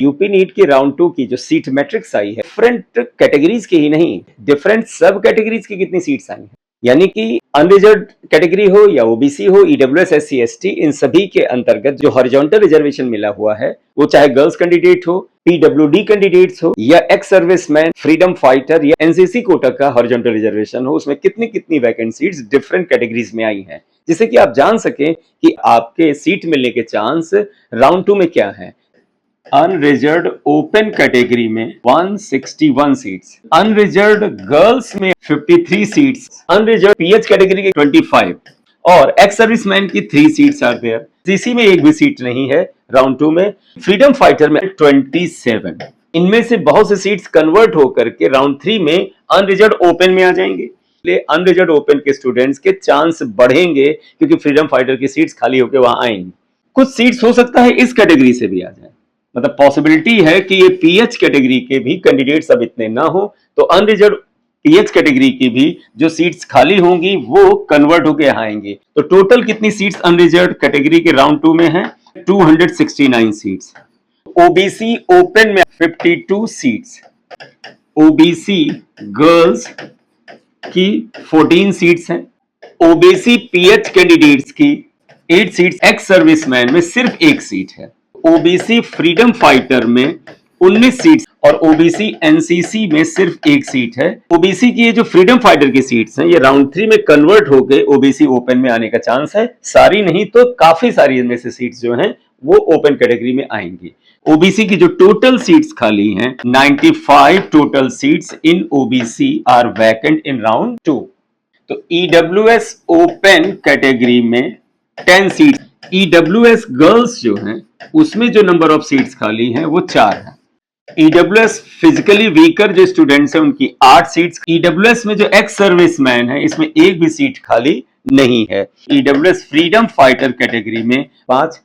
UP NEET की round 2 की जो सीट मैट्रिक्स आई है, डिफरेंट कैटेगरीज की ही नहीं, डिफरेंट सब कैटेगरीज की कितनी सीट्स आई हैं। यानी कि अनरिजर्व कैटेगरी हो या ओबीसी हो, ईडब्ल्यूएस, एससी, एसटी, इन सभी के अंतर्गत जो हॉरिजॉन्टल रिजर्वेशन मिला हुआ है, वो चाहे गर्ल्स कैंडिडेट हो, पीडब्ल्यूडी कैंडिडेट्स हो या एक्स सर्विसमैन, फ्रीडम फाइटर या एनसीसी कोटा का हॉरिजॉन्टल रिजर्वेशन हो, उसमें कितनी कितनी वैकेंट सीट्स डिफरेंट कैटेगरीज में आई हैं, जिससे कि आप जान सकें कि आपके सीट मिलने के चांस राउंड 2 में क्या है। अनरिजर्व्ड ओपन कैटेगरी में 161 सीट्स, अनरिजर्व्ड गर्ल्स में 53 सीट्स, अनरिजर्व्ड पीएच कैटेगरी के 25 और एक्स सर्विसमैन की 3 सीट्स आर देयर। सीसी में एक भी सीट नहीं है राउंड 2 में। फ्रीडम फाइटर में 27। इनमें से बहुत से सीट्स कन्वर्ट होकर के राउंड 3 में अनरिजर्व्ड ओपन में आ जाएंगे। इसलिए अनरिजर्व्ड ओपन के स्टूडेंट्स के चांस बढ़ेंगे क्योंकि फ्रीडम फाइटर की सीट्स खाली होकर वहां आएंगी। कुछ सीट्स हो सकता है इस कैटेगरी से भी आ जाए, मतलब पॉसिबिलिटी है कि ये पीएच कैटेगरी के भी कैंडिडेट्स अब इतने ना हो, तो अनरिजर्व पीएच कैटेगरी की भी जो सीट्स खाली होंगी वो कन्वर्ट होके आएंगी। तो टोटल कितनी सीट्स अनरिजर्व कैटेगरी के राउंड 2 में है? 269 सीट्स। ओबीसी ओपन में 52 सीट्स, ओबीसी गर्ल्स की 14 सीट्स हैं, ओबीसी पीएच कैंडिडेट्स की 8 सीट्स, एक्स सर्विसमैन में सिर्फ 1 सीट है, ओबीसी फ्रीडम फाइटर में 19 सीट्स और ओबीसी एनसीसी में सिर्फ 1 सीट है। ओबीसी की ये जो फ्रीडम फाइटर की सीट्स हैं, ये राउंड 3 में कन्वर्ट होकर ओबीसी ओपन में आने का चांस है। सारी नहीं तो काफी सारी इनमें से सीट्स जो हैं वो ओपन कैटेगरी में आएंगी। ओबीसी की जो टोटल सीट्स खाली हैं, 95 total seats in OBC are vacant in round 2। तो ईडब्ल्यूएस ओपन कैटेगरी में 10 सीट्स, ईडब्ल्यूएस गर्ल्स जो हैं उसमें जो नंबर ऑफ सीट्स खाली हैं वो 4 है। ईडब्ल्यूएस फिजिकली वीकर जो स्टूडेंट्स हैं उनकी 8 सीट्स, ईडब्ल्यूएस में जो एक्स सर्विसमैन है इसमें एक भी सीट खाली नहीं है। ईडब्ल्यूएस फ्रीडम फाइटर कैटेगरी में 5,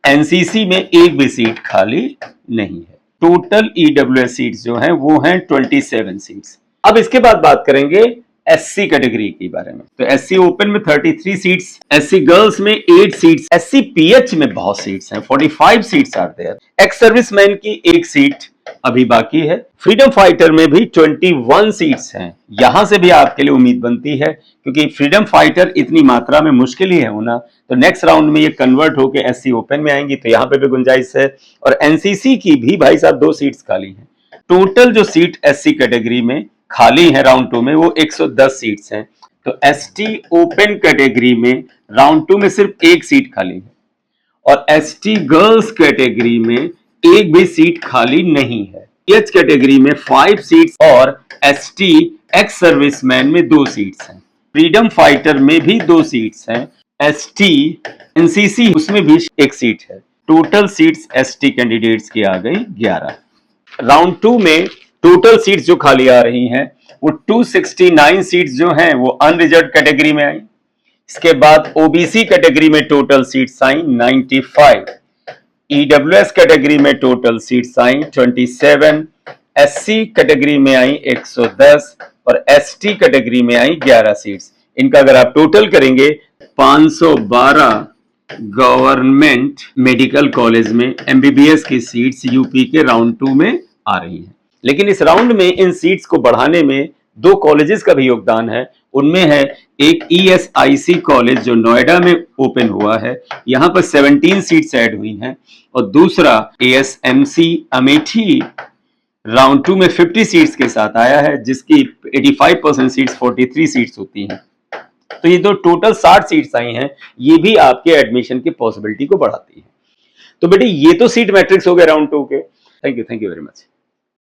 एनसीसी में एक भी सीट खाली नहीं है। टोटल ईडब्ल्यूएस सीट्स जो हैं वो हैं 27 सीट्स। अब इसके बाद बात करेंगे एससी कैटेगरी के बारे में। तो एससी ओपन में 33 सीट्स, एससी गर्ल्स में 8 सीट्स, एससी पीएच में बहुत सीट्स हैं, 45 seats are there. Ex serviceman की 1 सीट अभी बाकी है। फ्रीडम फाइटर में भी 21 सीट्स हैं। यहां से भी आपके लिए उम्मीद बनती है क्योंकि फ्रीडम फाइटर इतनी मात्रा में मुश्किल ही है होना, तो नेक्स्ट राउंड में ये कन्वर्ट होकर एससी ओपन में आएंगी, तो यहाँ पे भी गुंजाइश है। और एनसीसी की भी भाई साहब 2 सीट्स खाली हैं। टोटल जो सीट एससी कैटेगरी में खाली है राउंड 2 में वो 110 सीट्स हैं। तो एसटी ओपन कैटेगरी में राउंड 2 में सिर्फ 1 सीट खाली है और एसटी गर्ल्स कैटेगरी में एक भी सीट खाली नहीं है। पीएच कैटेगरी में 5 सीट्स और एसटी एक्स सर्विसमैन में 2 सीट्स हैं। फ्रीडम फाइटर में भी 2 सीट्स हैं। एसटी एनसीसी उसमें भी 1 सीट है। टोटल सीट्स एसटी कैंडिडेट्स की आ गई 11। राउंड 2 में टोटल सीट्स जो खाली आ रही हैं वो 269 सीट्स जो हैं वो अनरिजर्व कैटेगरी में आई। इसके बाद ओबीसी कैटेगरी में टोटल सीट्स आई 95, ईडब्ल्यूएस कैटेगरी में टोटल सीट्स आई 27, एससी कैटेगरी में आई 110 और एसटी कैटेगरी में आई 11 सीट्स। इनका अगर आप टोटल करेंगे 512 गवर्नमेंट मेडिकल कॉलेज में एमबीबीएस की सीट्स यूपी के राउंड 2 में आ रही हैं। लेकिन इस राउंड में इन सीट्स को बढ़ाने में 2 कॉलेजेस का भी योगदान है। उनमें है एक ईएसआईसी कॉलेज जो नोएडा में ओपन हुआ है, यहां पर 17 सीट्स ऐड हुई हैं, और दूसरा एएसएमसी अमेठी राउंड 2 में 50 सीट्स के साथ आया है, जिसकी 85% सीट्स 43 सीट्स होती हैं। तो ये 2 टोटल 60 सीट्स आई हैं, ये भी आपके एडमिशन की पॉसिबिलिटी को बढ़ाती है। तो बेटे ये तो सीट मैट्रिक्स हो गए राउंड 2 के। Thank you very much.